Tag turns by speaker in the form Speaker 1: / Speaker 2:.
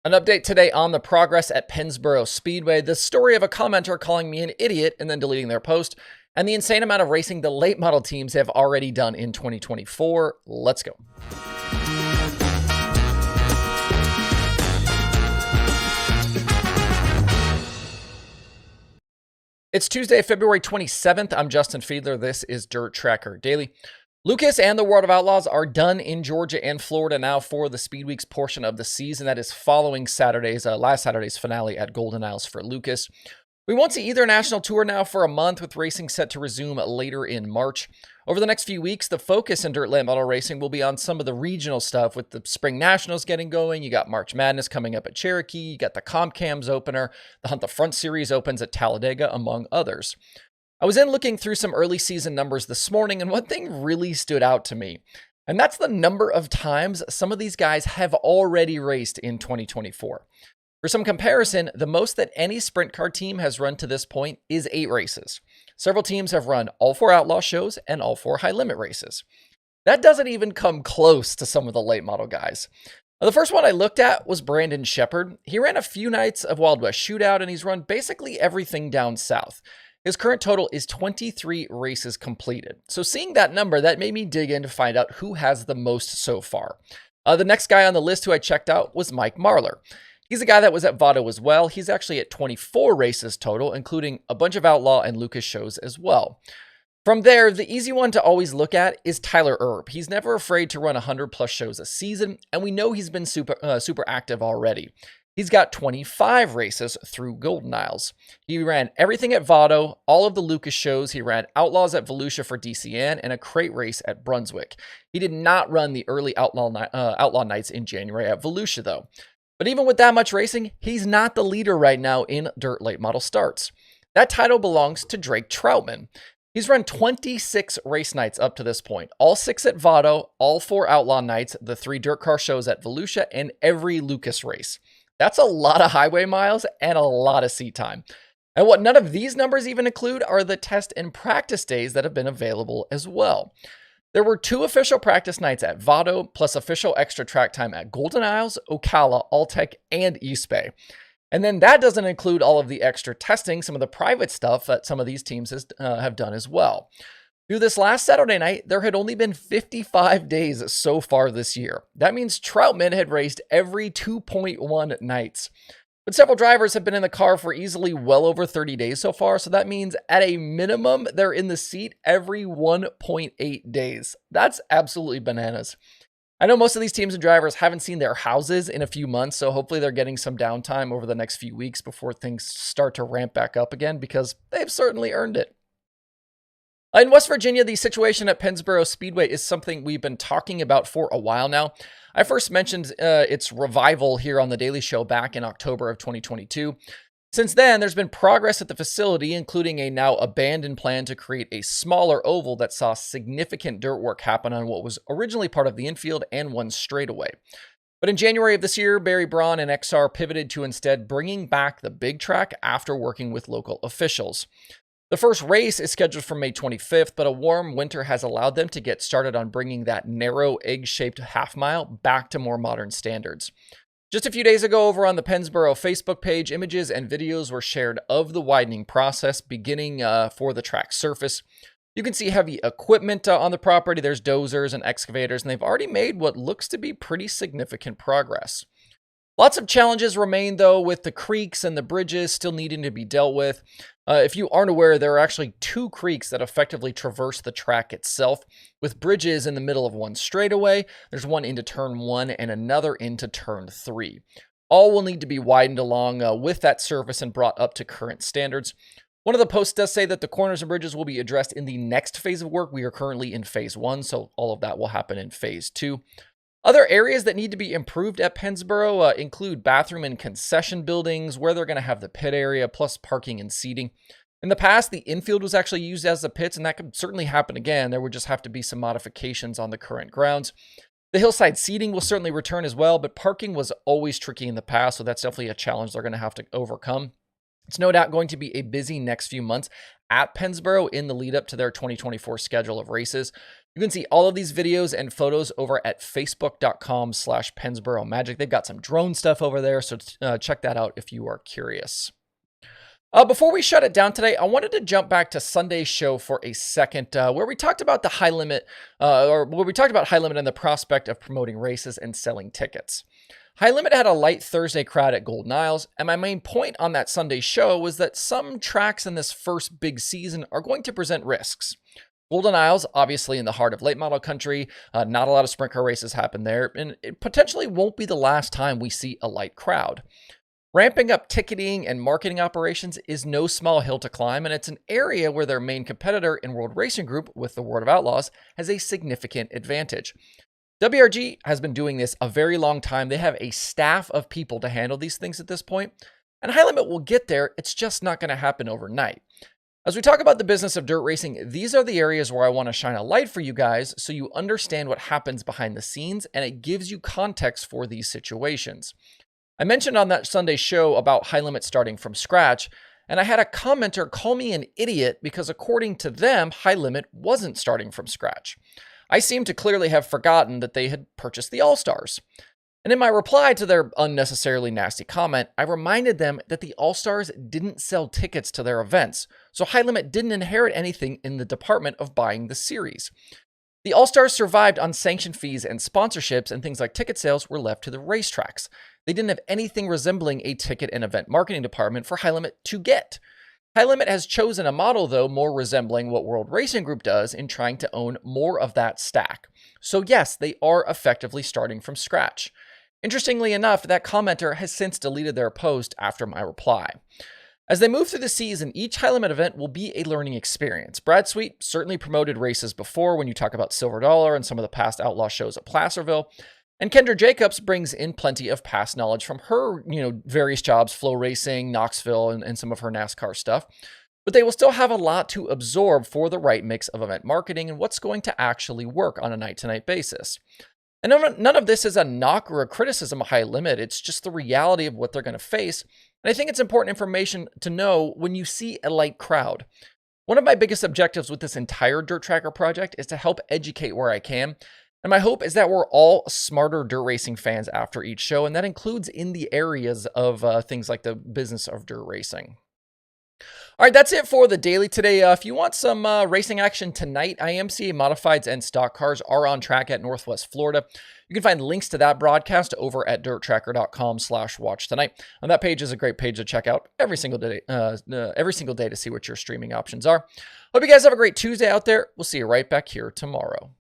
Speaker 1: An update today on the progress at Pennsboro Speedway, the story of a commenter calling me an idiot and then deleting their post, and the insane amount of racing the late model teams have already done in 2024. Let's go. It's Tuesday, February 27th. I'm Justin Fiedler. This is Dirt Tracker Daily. Lucas and the World of Outlaws are done in Georgia and Florida now for the Speed Weeks portion of the season. That is following last Saturday's finale at Golden Isles for Lucas. We won't see either national tour now for a month, with racing set to resume later in March. Over the next few weeks, the focus in dirt late model racing will be on some of the regional stuff, with the Spring Nationals getting going. You got March Madness coming up at Cherokee. You got the Comp Cams opener. The Hunt the Front series opens at Talladega, among others. I was in looking through some early season numbers this morning, and one thing really stood out to me, and that's the number of times some of these guys have already raced in 2024. For some comparison, the most that any sprint car team has run to this point is 8 races. Several teams have run all 4 outlaw shows and all 4 high limit races. That doesn't even come close to some of the late model guys. The first one I looked at was Brandon Sheppard. He ran a few nights of Wild West Shootout, and he's run basically everything down south. His current total is 23 races completed. So seeing that number, that made me dig in to find out who has the most so far. The next guy on the list who I checked out was Mike Marlar. He's a guy that was at Vado as well. He's actually at 24 races total, including a bunch of Outlaw and Lucas shows as well. From there, the easy one to always look at is Tyler Erb. He's never afraid to run 100 plus shows a season, and we know he's been super active already. He's got 25 races through Golden Isles. He ran everything at Vado, all of the Lucas shows. He ran Outlaws at Volusia for DCN and a crate race at Brunswick. He did not run the early Outlaw nights in January at Volusia, though. But even with that much racing, he's not the leader right now in dirt late model starts. That title belongs to Drake Troutman. He's run 26 race nights up to this point, all 6 at Vado, all 4 Outlaw nights, the 3 dirt car shows at Volusia, and every Lucas race. That's a lot of highway miles and a lot of seat time. And what none of these numbers even include are the test and practice days that have been available as well. There were 2 official practice nights at Vado, plus official extra track time at Golden Isles, Ocala, Alltech, and East Bay. And then that doesn't include all of the extra testing, some of the private stuff that some of these teams have done as well. Through this last Saturday night, there had only been 55 days so far this year. That means Troutman had raced every 2.1 nights. But several drivers have been in the car for easily well over 30 days so far, so that means at a minimum, they're in the seat every 1.8 days. That's absolutely bananas. I know most of these teams and drivers haven't seen their houses in a few months, so hopefully they're getting some downtime over the next few weeks before things start to ramp back up again, because they've certainly earned it. In West Virginia, the situation at Pennsboro Speedway is something we've been talking about for a while now. I first mentioned its revival here on the Daily Show back in October of 2022. Since then, there's been progress at the facility, including a now abandoned plan to create a smaller oval that saw significant dirt work happen on what was originally part of the infield and one straightaway. But in January of this year, Barry Braun and XR pivoted to instead bringing back the big track after working with local officials. The first race is scheduled for May 25th, but a warm winter has allowed them to get started on bringing that narrow egg-shaped half mile back to more modern standards. Just a few days ago over on the Pennsboro Facebook page, images and videos were shared of the widening process beginning for the track surface. You can see heavy equipment on the property. There's dozers and excavators, and they've already made what looks to be pretty significant progress. Lots of challenges remain, though, with the creeks and the bridges still needing to be dealt with. If you aren't aware, there are actually 2 creeks that effectively traverse the track itself, with bridges in the middle of one straightaway. There's one into turn 1 and another into turn 3. All will need to be widened along with that surface and brought up to current standards. One of the posts does say that the corners and bridges will be addressed in the next phase of work. We are currently in phase 1, so all of that will happen in phase 2. Other areas that need to be improved at Pennsboro include bathroom and concession buildings, where they're going to have the pit area, plus parking and seating. In the past, the infield was actually used as the pits, and that could certainly happen again. There would just have to be some modifications on the current grounds. The hillside seating will certainly return as well, but parking was always tricky in the past, so that's definitely a challenge they're going to have to overcome. It's no doubt going to be a busy next few months at Pennsboro in the lead up to their 2024 schedule of races. You can see all of these videos and photos over at facebook.com/Pennsboro Magic. They've got some drone stuff over there, so check that out if you are curious. Before we shut it down today, I wanted to jump back to Sunday's show for a second, where we talked about the high limit, and the prospect of promoting races and selling tickets. High Limit had a light Thursday crowd at Golden Isles, and my main point on that Sunday show was that some tracks in this first big season are going to present risks. Golden Isles, obviously in the heart of late model country, not a lot of sprint car races happen there, and it potentially won't be the last time we see a light crowd. Ramping up ticketing and marketing operations is no small hill to climb, and it's an area where their main competitor in World Racing Group with the World of Outlaws has a significant advantage. WRG has been doing this a very long time. They have a staff of people to handle these things at this point, and High Limit will get there. It's just not going to happen overnight. As we talk about the business of dirt racing, these are the areas where I want to shine a light for you guys so you understand what happens behind the scenes, and it gives you context for these situations. I mentioned on that Sunday show about High Limit starting from scratch, and I had a commenter call me an idiot because according to them, High Limit wasn't starting from scratch. I seem to clearly have forgotten that they had purchased the All-Stars. And in my reply to their unnecessarily nasty comment, I reminded them that the All-Stars didn't sell tickets to their events, so High Limit didn't inherit anything in the department of buying the series. The All-Stars survived on sanction fees and sponsorships, and things like ticket sales were left to the racetracks. They didn't have anything resembling a ticket and event marketing department for High Limit to get. High Limit has chosen a model, though, more resembling what World Racing Group does in trying to own more of that stack. So yes, they are effectively starting from scratch. Interestingly enough, that commenter has since deleted their post after my reply. As they move through the season, each High Limit event will be a learning experience. Brad Sweet certainly promoted races before when you talk about Silver Dollar and some of the past Outlaw shows at Placerville. And Kendra Jacobs brings in plenty of past knowledge from her, various jobs, Flow Racing, Knoxville, and some of her NASCAR stuff. But they will still have a lot to absorb for the right mix of event marketing and what's going to actually work on a night-to-night basis. And none of this is a knock or a criticism of High Limit. It's just the reality of what they're going to face. And I think it's important information to know when you see a light crowd. One of my biggest objectives with this entire DIRTRACKR project is to help educate where I can. And my hope is that we're all smarter dirt racing fans after each show, and that includes in the areas of things like the business of dirt racing. All right, that's it for the daily today. If you want some racing action tonight, IMCA Modifieds and Stock Cars are on track at Northwest Florida. You can find links to that broadcast over at DIRTRACKR.com/watch tonight. And that page is a great page to check out every single day to see what your streaming options are. Hope you guys have a great Tuesday out there. We'll see you right back here tomorrow.